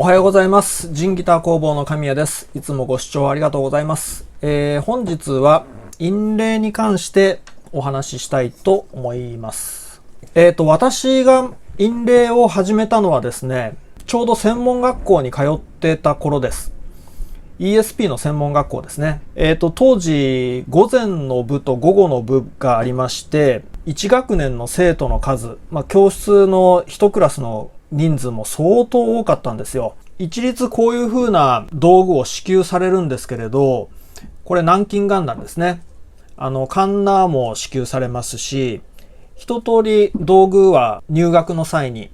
おはようございます。ジンギター工房の神谷です。いつもご視聴ありがとうございます。本日は印霊に関してお話ししたいと思います。私が印霊を始めたのはですね、ちょうど専門学校に通ってた頃です。ESP の専門学校ですね。当時、午前の部と午後の部がありまして、1学年の生徒の数、教室の1クラスの人数も相当多かったんですよ。一律こういう風な道具を支給されるんですけれど、これ南京ガンダムですね。カンナーも支給されますし、一通り道具は入学の際に、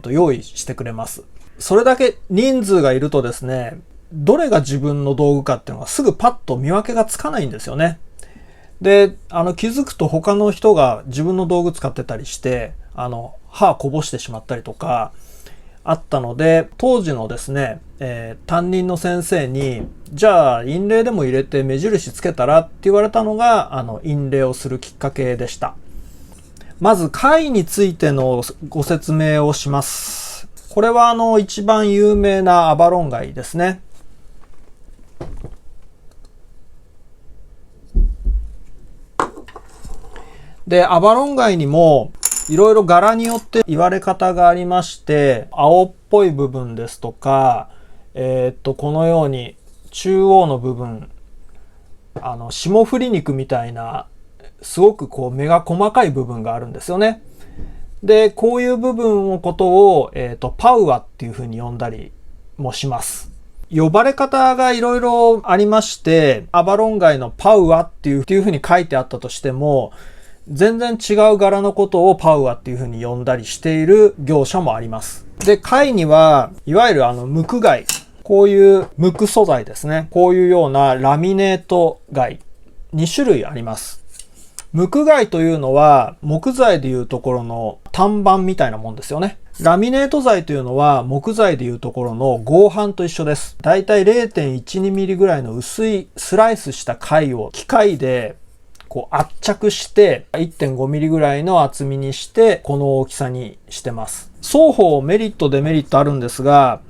用意してくれます。それだけ人数がいるとですね、どれが自分の道具かっていうのがすぐパッと見分けがつかないんですよね。で、気づくと他の人が自分の道具使ってたりして、歯こぼしてしまったりとかあったので、当時のですね、担任の先生に、じゃあ印霊でも入れて目印つけたらって言われたのが、印霊をするきっかけでした。まず貝についてのご説明をします。これは一番有名なアバロン貝ですね。で、アバロン貝にもいろいろ柄によって言われ方がありまして、青っぽい部分ですとか、このように中央の部分、霜降り肉みたいな、すごくこう目が細かい部分があるんですよね。で、こういう部分のことを、パウアっていうふうに呼んだりもします。呼ばれ方がいろいろありまして、アバロン貝のパウアっていうふうに書いてあったとしても、全然違う柄のことをパウアっていう風に呼んだりしている業者もあります。で、貝には、いわゆる無垢貝。こういう無垢素材ですね。こういうようなラミネート貝。2種類あります。無垢貝というのは、木材でいうところの単板みたいなもんですよね。ラミネート材というのは、木材でいうところの合板と一緒です。だいたい 0.12 ミリぐらいの薄いスライスした貝を機械でこう圧着して 1.5 ミリぐらいの厚みにしてこの大きさにしてます。双方メリットデメリットあるんですが、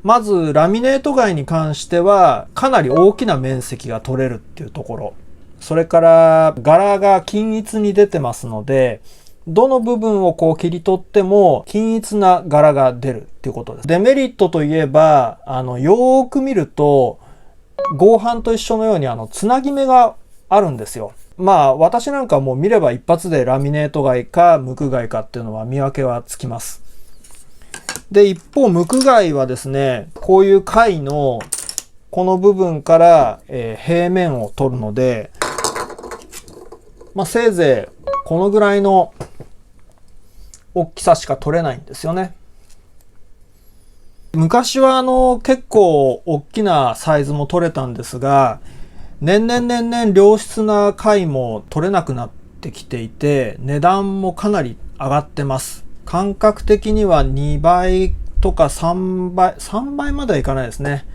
まずラミネート貝に関してはかなり大きな面積が取れるっていうところ。それから柄が均一に出てますので、どの部分をこう切り取っても均一な柄が出るっていうことです。デメリットといえば、よーく見ると合板と一緒のようにつなぎ目があるんですよ。私なんかもう見れば一発でラミネート貝か無垢貝かっていうのは見分けはつきます。で、一方無垢貝はですね、こういう貝のこの部分から、平面を取るので、せいぜいこのぐらいの大きさしか取れないんですよね。昔は結構大きなサイズも取れたんですが、年々良質な貝も取れなくなってきていて、値段もかなり上がってます。感覚的には2倍とか3倍まではいかないですね。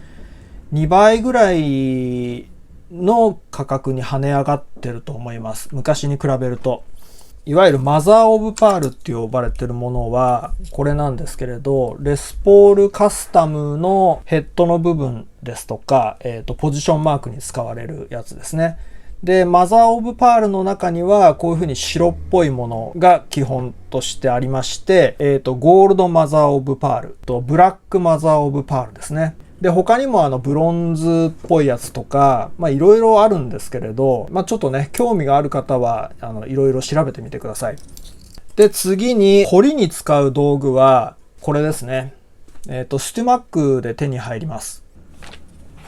2倍ぐらいの価格に跳ね上がってると思います。昔に比べると。いわゆるマザーオブパールって呼ばれてるものはこれなんですけれど、レスポールカスタムのヘッドの部分ですとか、ポジションマークに使われるやつですね。で、マザーオブパールの中にはこういうふうに白っぽいものが基本としてありまして、ゴールドマザーオブパールとブラックマザーオブパールですね。で、他にもブロンズっぽいやつとか、いろいろあるんですけれど、ちょっとね、興味がある方は、いろいろ調べてみてください。で、次に、彫りに使う道具は、これですね。ステュマックで手に入ります。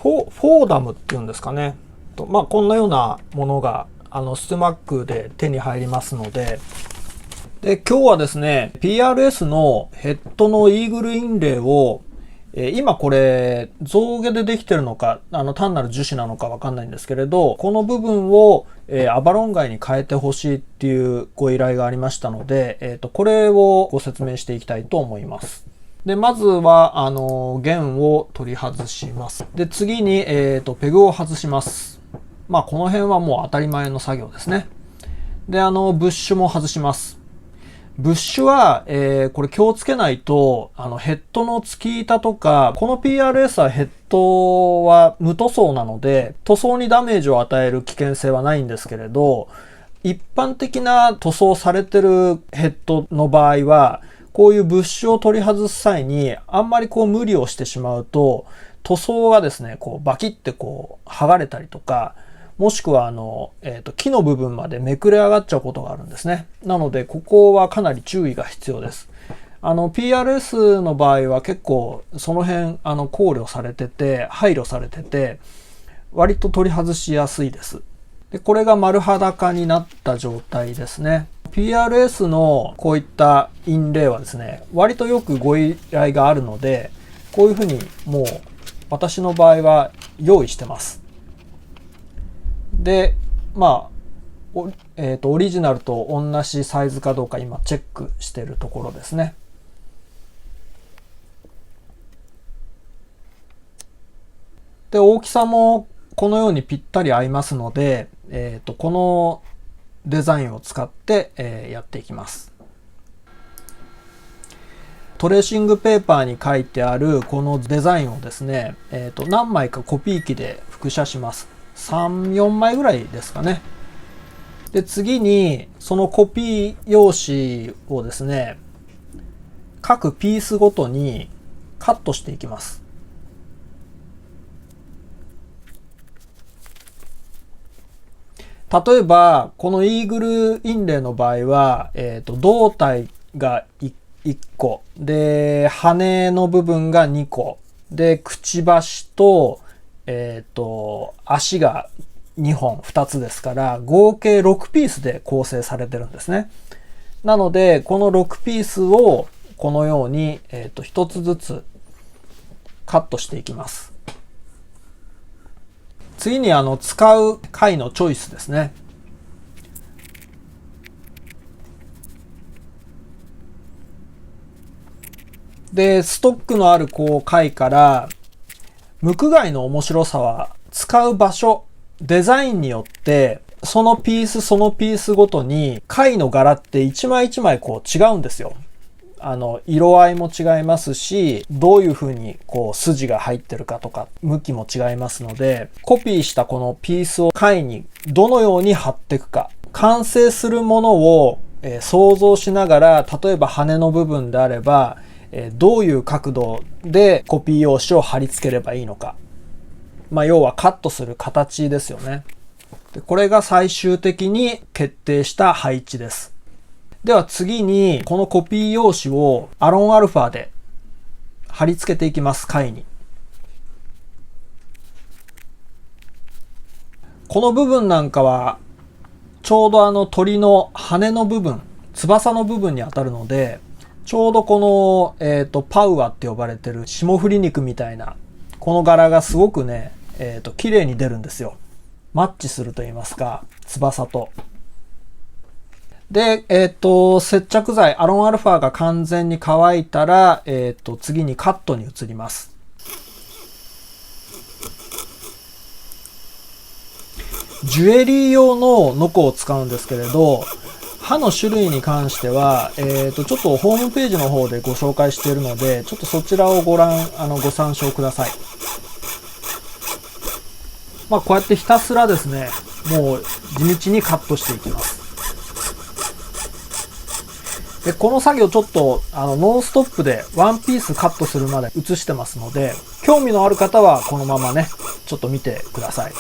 フォーダムっていうんですかね。こんなようなものが、ステュマックで手に入りますので、で、今日はですね、PRS のヘッドのイーグルインレイを、今これ象牙でできてるのか単なる樹脂なのかわかんないんですけれど、この部分を、アバロン貝に変えてほしいっていうご依頼がありましたので、これをご説明していきたいと思います。で、まずは弦を取り外します。で、次に、ペグを外します。この辺はもう当たり前の作業ですね。で、ブッシュも外します。ブッシュは、これ気をつけないと、ヘッドの突き板とか、この PRS はヘッドは無塗装なので、塗装にダメージを与える危険性はないんですけれど、一般的な塗装されてるヘッドの場合は、こういうブッシュを取り外す際に、あんまりこう無理をしてしまうと、塗装がですね、こうバキってこう剥がれたりとか、もしくは木の部分までめくれ上がっちゃうことがあるんですね。なので、ここはかなり注意が必要です。PRS の場合は結構その辺考慮されてて、配慮されてて、割と取り外しやすいです。で、これが丸裸になった状態ですね。PRS のこういったインレイはですね、割とよくご依頼があるので、こういうふうにもう私の場合は用意してます。で、まあ、オリジナルと同じサイズかどうか今チェックしているところですね。で、大きさもこのようにぴったり合いますので、このデザインを使って、やっていきます。トレーシングペーパーに書いてあるこのデザインをですね、何枚かコピー機で複写します。3、4枚ぐらいですかね。で、次にそのコピー用紙をですね、各ピースごとにカットしていきます。例えば、このイーグルインレイの場合は、胴体が1個、で、羽の部分が2個、で、くちばしと、足が2本、2つですから、合計6ピースで構成されてるんですね。なので、この6ピースをこのように、1つずつカットしていきます。次に使う貝のチョイスですね。で、ストックのあるこう貝から、ムク貝の面白さは使う場所、デザインによって、そのピースごとに貝の柄って一枚一枚こう違うんですよ。色合いも違いますし、どういう風にこう筋が入ってるかとか、向きも違いますので、コピーしたこのピースを貝にどのように貼っていくか、完成するものを想像しながら、例えば羽の部分であれば、どういう角度でコピー用紙を貼り付ければいいのか。まあ、要はカットする形ですよね。で、これが最終的に決定した配置です。では次に、このコピー用紙をアロンアルファで貼り付けていきます、貝に。この部分なんかは、ちょうど鳥の羽の部分、翼の部分に当たるので、ちょうどこの、パウアって呼ばれてる霜降り肉みたいな、この柄がすごくね、綺麗に出るんですよ。マッチすると言いますか、翼と。で、接着剤、アロンアルファが完全に乾いたら、次にカットに移ります。ジュエリー用のノコを使うんですけれど、刃の種類に関しては、ちょっとホームページの方でご紹介しているので、ちょっとそちらをご参照ください。まあ、こうやってひたすらですね、もう地道にカットしていきます。で、この作業ちょっとノンストップでワンピースカットするまで映してますので、興味のある方はこのままね、ちょっと見てください。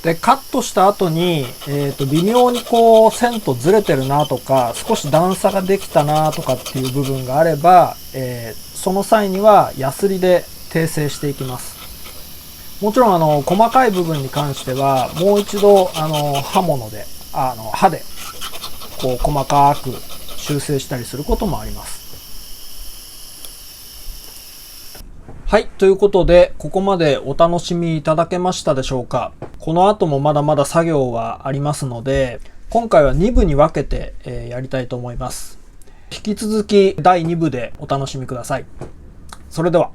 で、カットした後に、微妙にこう線とずれてるなとか、少し段差ができたなとかっていう部分があれば、その際にはヤスリで訂正していきます。もちろん細かい部分に関してはもう一度刃物で刃でこう細かく修正したりすることもあります。はい。ということで、ここまでお楽しみいただけましたでしょうか。この後もまだまだ作業はありますので、今回は2部に分けて、やりたいと思います。引き続き第2部でお楽しみください。それでは。